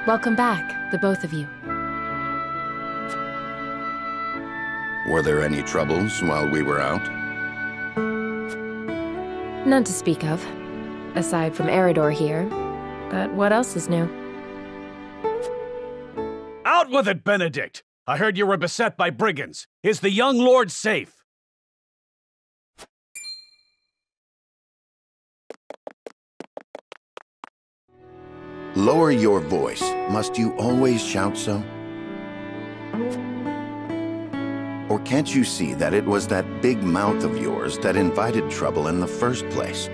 Welcome back, the both of you. Were there any troubles while we were out? None to speak of, aside from Eridor here. But what else is new? Out with it, Benedict! I heard you were beset by brigands. Is the young lord safe? Lower your voice. Must you always shout so? Or can't you see that it was that big mouth of yours that invited trouble in the first place?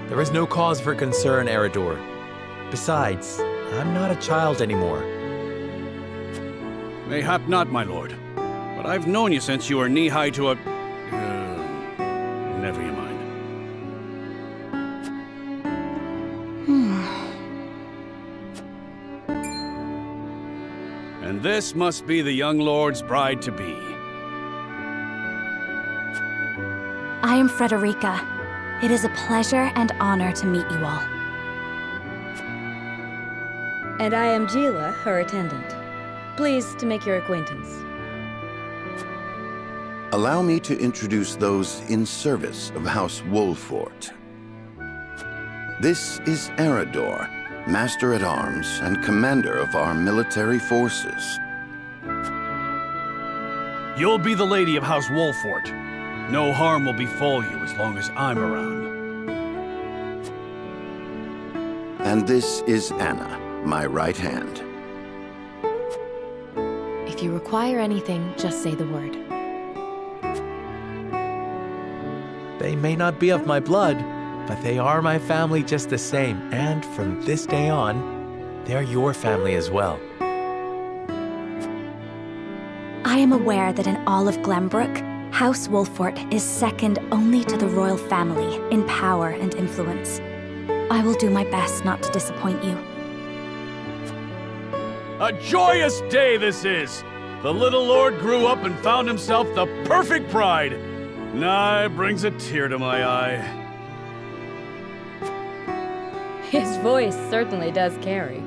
There is no cause for concern, Eridor. Besides, I'm not a child anymore. Mayhap not, my lord. But I've known you since you were knee-high to a... never you mind. And this must be the young lord's bride-to-be. I am Frederica. It is a pleasure and honor to meet you all. And I am Gila, her attendant. Pleased to make your acquaintance. Allow me to introduce those in service of House Wolffort. This is Eridor, Master-at-Arms and Commander of our military forces. You'll be the lady of House Wolffort. No harm will befall you as long as I'm around. And this is Anna, my right hand. If you require anything, just say the word. They may not be of my blood, but they are my family just the same, and from this day on, they're your family as well. I am aware that in all of Glenbrook, House Wolffort is second only to the royal family in power and influence. I will do my best not to disappoint you. A joyous day this is! The little lord grew up and found himself the perfect bride. Nigh brings a tear to my eye. His voice certainly does carry.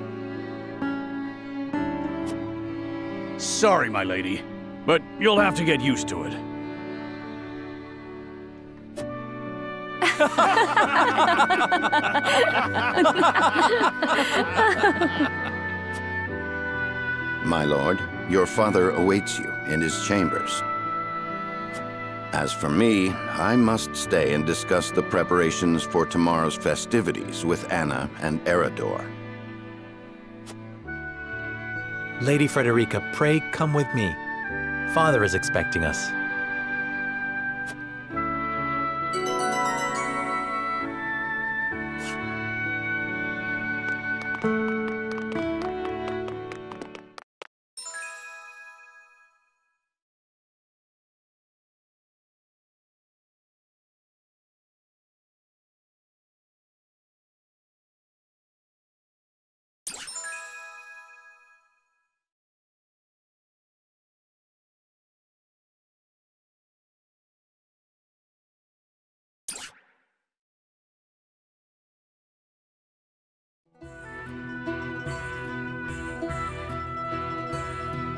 Sorry, my lady, but you'll have to get used to it. My lord, your father awaits you in his chambers. As for me, I must stay and discuss the preparations for tomorrow's festivities with Anna and Eridor. Lady Frederica, pray come with me. Father is expecting us.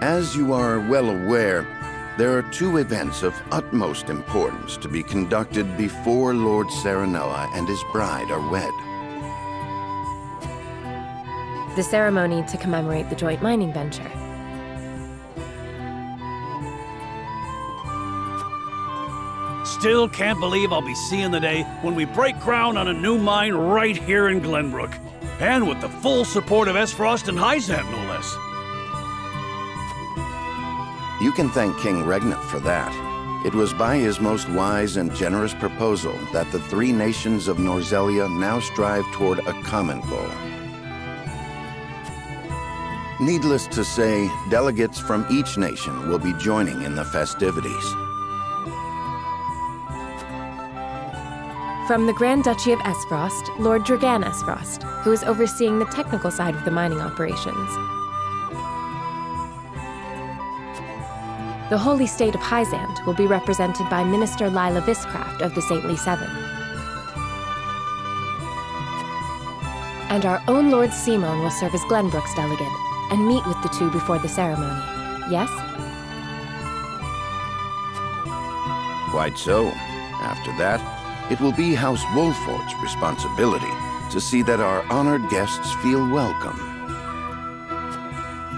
As you are well aware, there are two events of utmost importance to be conducted before Lord Serinoa and his bride are wed. The ceremony to commemorate the joint mining venture. Still can't believe I'll be seeing the day when we break ground on a new mine right here in Glenbrook. And with the full support of Esfrost and Hyzant, no less. You can thank King Regnant for that. It was by his most wise and generous proposal that the three nations of Norselia now strive toward a common goal. Needless to say, delegates from each nation will be joining in the festivities. From the Grand Duchy of Esfrost, Lord Dragan Esfrost, who is overseeing the technical side of the mining operations. The Holy State of Hyzant will be represented by Minister Lila Viscraft of the Saintly Seven. And our own Lord Symon will serve as Glenbrook's delegate and meet with the two before the ceremony. Yes? Quite so. After that, it will be House Wolffort's responsibility to see that our honored guests feel welcome.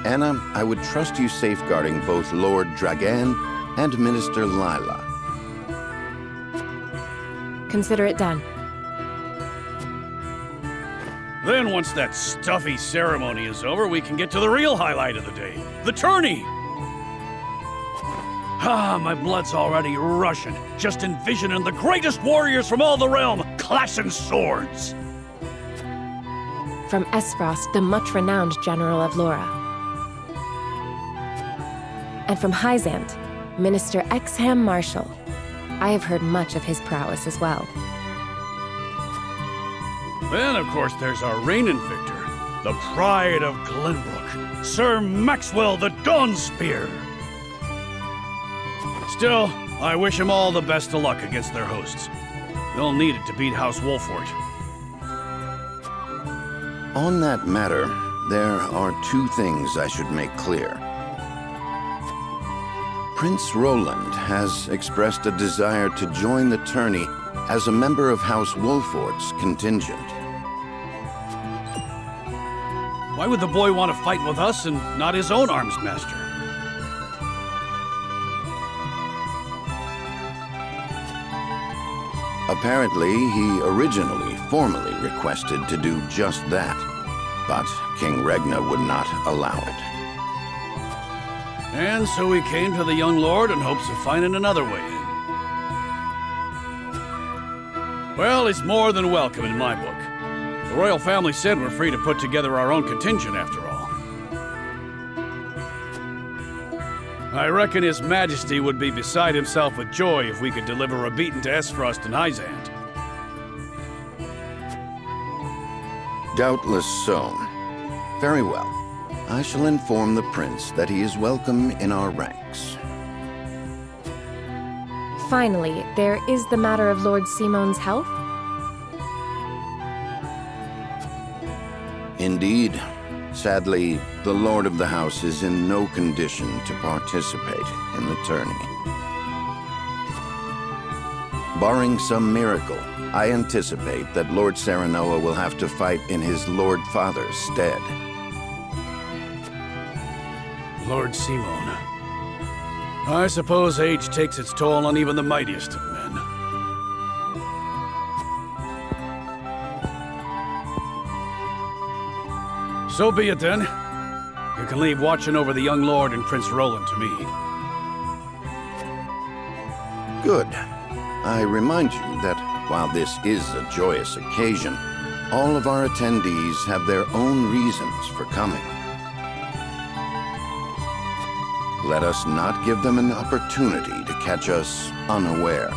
Anna, I would trust you safeguarding both Lord Dragan and Minister Lila. Consider it done. Then once that stuffy ceremony is over, we can get to the real highlight of the day, the tourney! Ah, my blood's already rushing, just envisioning the greatest warriors from all the realm clashing swords! From Esfrost, the much-renowned General of Laura. And from Hysant, Minister Exham Marshal. I have heard much of his prowess as well. Then, of course, there's our reigning victor, the pride of Glenbrook, Sir Maxwell the Dawnspear. Still, I wish him all the best of luck against their hosts. They'll need it to beat House Wolffort. On that matter, there are two things I should make clear. Prince Roland has expressed a desire to join the tourney as a member of House Wolffort's contingent. Why would the boy want to fight with us and not his own arms master? Apparently, he originally formally requested to do just that, but King Regna would not allow it. And so he came to the young lord in hopes of finding another way in. Well, it's more than welcome in my book. The royal family said we're free to put together our own contingent after all. I reckon His Majesty would be beside himself with joy if we could deliver a beating to Esfrost and Hysant. Doubtless so. Very well. I shall inform the prince that he is welcome in our ranks. Finally, there is the matter of Lord Symon's health. Indeed. Sadly, the Lord of the House is in no condition to participate in the tourney. Barring some miracle, I anticipate that Lord Serinoa will have to fight in his Lord Father's stead. Lord Symon. I suppose age takes its toll on even the mightiest of men. So be it then. You can leave watching over the young lord and Prince Roland to me. Good. I remind you that while this is a joyous occasion, all of our attendees have their own reasons for coming. Let us not give them an opportunity to catch us unaware.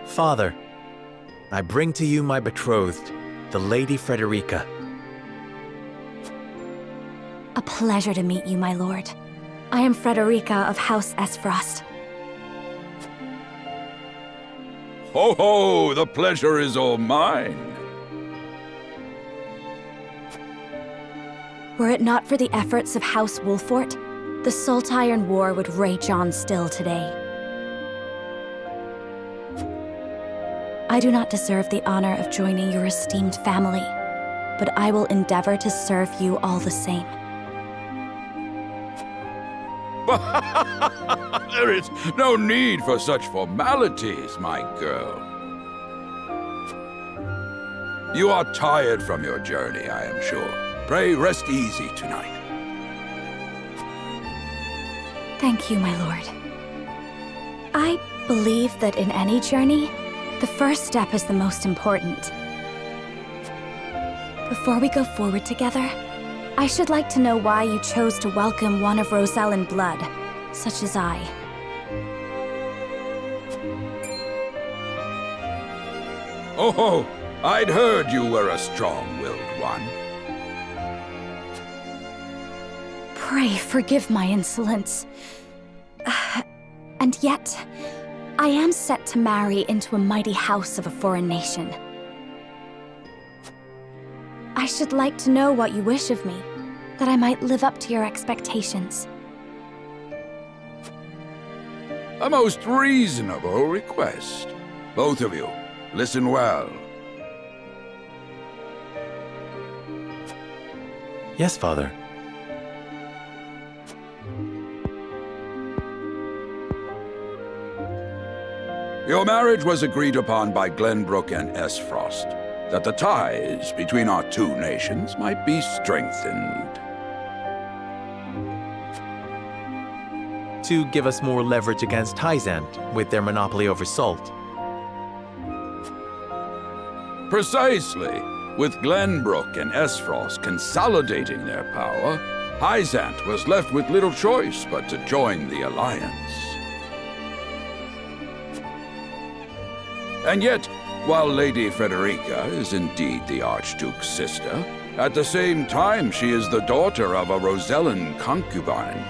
Father, I bring to you my betrothed, the Lady Frederica. A pleasure to meet you, my lord. I am Frederica of House Esfrost. Ho ho! The pleasure is all mine. Were it not for the efforts of House Wolffort, the Saltire War would rage on still today. I do not deserve the honor of joining your esteemed family, but I will endeavor to serve you all the same. There is no need for such formalities, my girl. You are tired from your journey, I am sure. Pray rest easy tonight. Thank you, my lord. I believe that in any journey, the first step is the most important. Before we go forward together, I should like to know why you chose to welcome one of Rosellan blood, such as I. Oh, I'd heard you were a strong-willed one. Pray forgive my insolence. And yet, I am set to marry into a mighty house of a foreign nation. I should like to know what you wish of me, that I might live up to your expectations. A most reasonable request. Both of you, listen well. Yes, Father. Your marriage was agreed upon by Glenbrook and Esfrost, that the ties between our two nations might be strengthened. To give us more leverage against Hyzant with their monopoly over salt. Precisely. With Glenbrook and Esfrost consolidating their power, Hyzant was left with little choice but to join the alliance. And yet, while Lady Frederica is indeed the Archduke's sister, at the same time she is the daughter of a Rosellan concubine.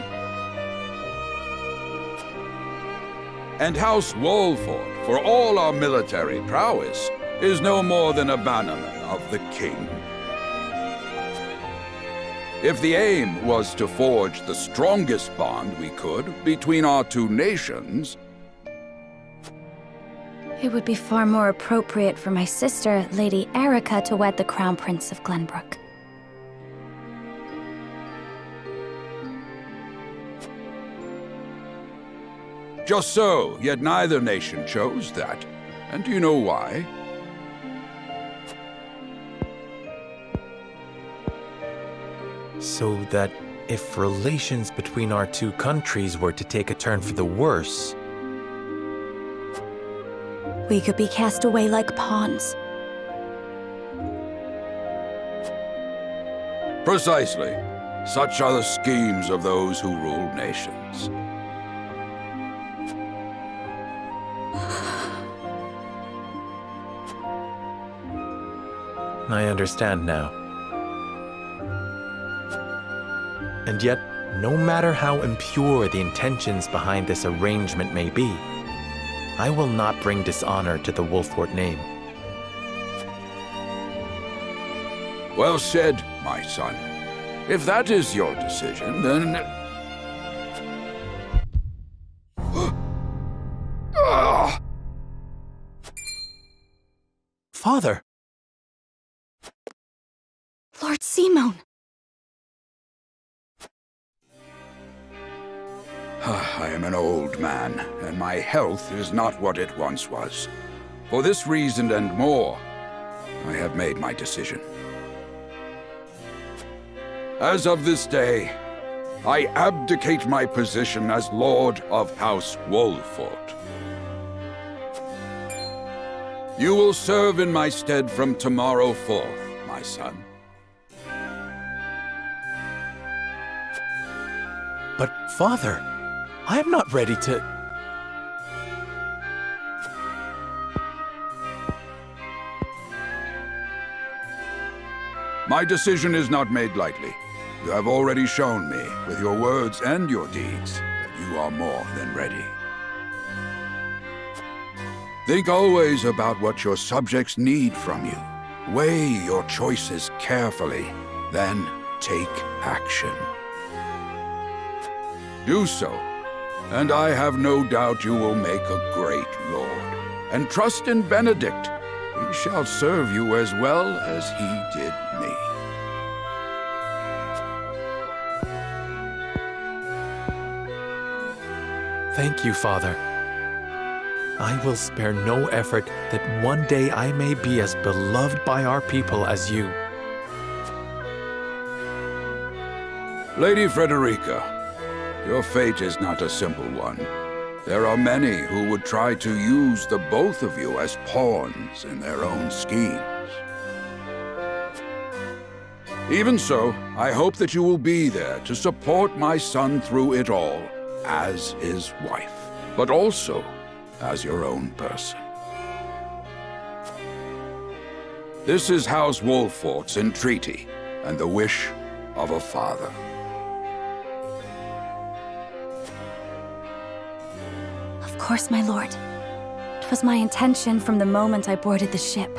And House Wolffort, for all our military prowess, is no more than a bannerman of the king. If the aim was to forge the strongest bond we could between our two nations, It would be far more appropriate for my sister, Lady Erica, to wed the Crown Prince of Glenbrook. just so, yet neither nation chose that. And do you know why? So that if relations between our two countries were to take a turn for the worse, we could be cast away like pawns. Precisely. Such are the schemes of those who rule nations. I understand now. And yet, no matter how impure the intentions behind this arrangement may be, I will not bring dishonor to the Wolffort name. Well said, my son. If that is your decision, then... Father! Lord Symon! I am an old man, and my health is not what it once was. For this reason and more, I have made my decision. As of this day, I abdicate my position as Lord of House Wolffort. You will serve in my stead from tomorrow forth, my son. But, Father, I am not ready to... My decision is not made lightly. You have already shown me, with your words and your deeds, that you are more than ready. Think always about what your subjects need from you. Weigh your choices carefully, then take action. Do so, and I have no doubt you will make a great lord. And trust in Benedict. He shall serve you as well as he did me. Thank you, Father. I will spare no effort that one day I may be as beloved by our people as you. Lady Frederica, your fate is not a simple one. There are many who would try to use the both of you as pawns in their own schemes. Even so, I hope that you will be there to support my son through it all, as his wife, but also as your own person. This is House Wolffort's entreaty, and the wish of a father. Of course, my lord. 'Twas my intention from the moment I boarded the ship.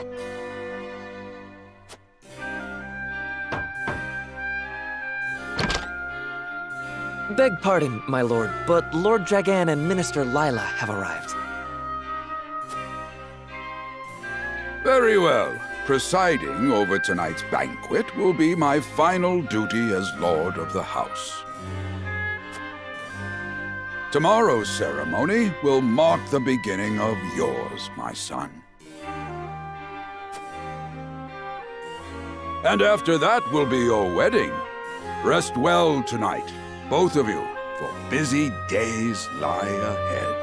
Beg pardon, my lord, but Lord Dragan and Minister Lila have arrived. Very well. Presiding over tonight's banquet will be my final duty as Lord of the House. Tomorrow's ceremony will mark the beginning of yours, my son. And after that will be your wedding. Rest well tonight, both of you, for busy days lie ahead.